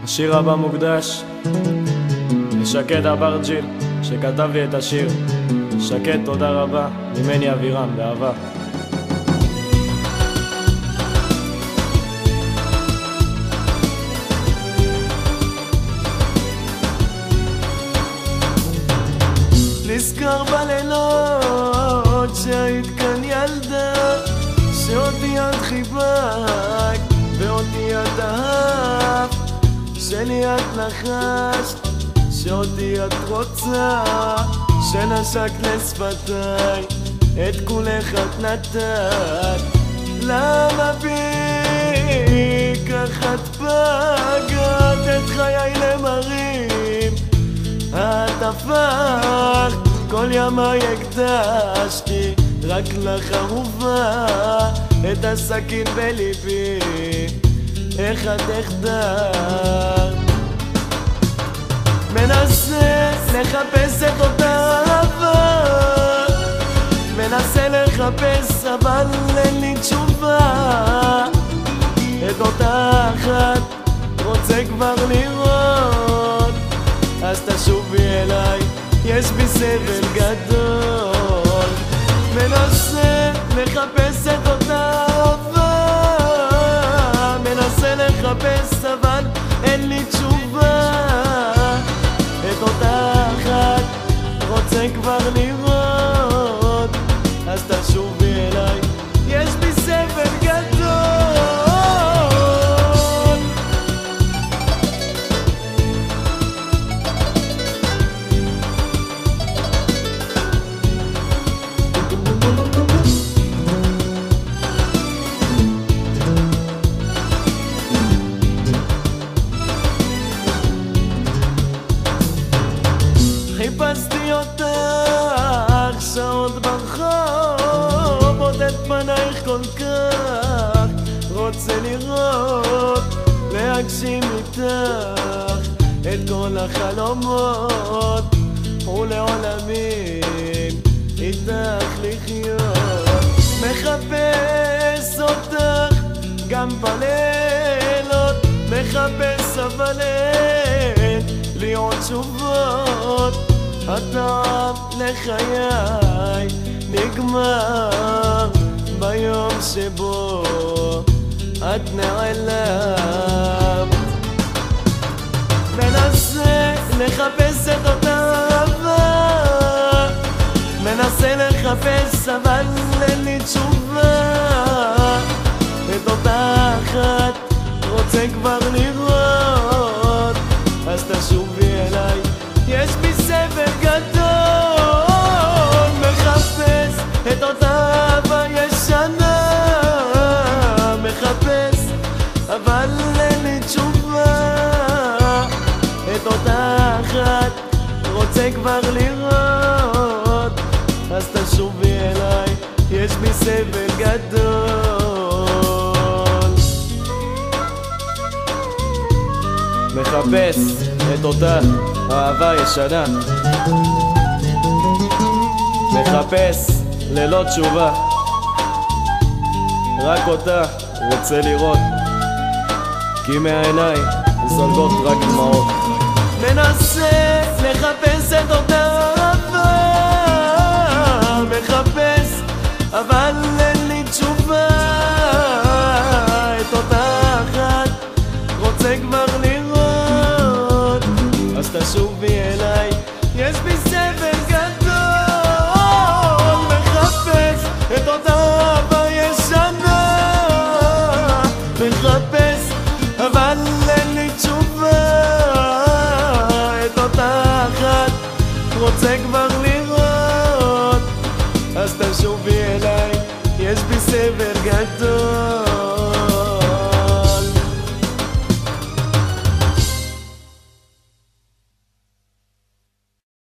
השיר הבא מוקדש לשקד אברג'יל שכתב לי את השיר. שקד, תודה רבה, ממני אבירם, באהבה. נזכר בלילות שהיית כאן ילדה, שאותי את חיבקת ואותי את אהבת, שלי את לחשת, שאותי את רוצה, שנשקת לשפתיי, את כולך את נתת. למה בי כך את פגעת את חיי למרים? את הפכת כל ימי הקדשתי רק לך אהובה, את הסכין בליבי איך את החדרת. מנסה לחפש את אותה אהבה, מנסה לחפש אבל אין לי תשובה. את אותה אחת רוצה כבר לראות, אז תשובי אליי, יש בי סבל גדול. מנסה לחפש את אותה אהבה, מנסה לחפש אבל אין לי תשובה. את אותה אחת רוצה כבר לראות, אז תשובי אליי, יש בי סבל גדול. חיפשתי אותך שעות ברחוב, עוד את פנייך כל כך רוצה לראות, להגשים איתך את כל החלומות ולעולמים איתך לחיות. מחפש אותך גם בלילות, מחפש אבל אין לי עוד תשובות. הטעם לחיי נגמר ביום שבו את נעלמת. מנסה לחפש את אותה אהבה, מנסה לחפש אבל אין לי תשובה. את אותה אחת רוצה כבר לראות, אז תשובי אליי, יש בי סבל גדול. מחפש את אותה אהבה ישנה, מחפש אבל אין לי תשובה. את אותה אחת רוצה כבר לראות, אז תשובי אליי, יש בי סבל גדול. מחפש את אותה אהבה ישנה, מחפש ללא תשובה, רק אותה רוצה לראות, כי מהעיניים זולגות רק דמעות. מנסה לחפש את אותה אהבה, מחפש אבל אין לי תשובה. את אותה אחת רוצה כבר לראות, אז תשובי אליי, יש בי סבל גדול. מחפש את אותה אהבה ישנה, מחפש אבל אין לי תשובה. את אותה אחת רוצה כבר לראות, אז תשובי אליי, יש בי סבל גדול.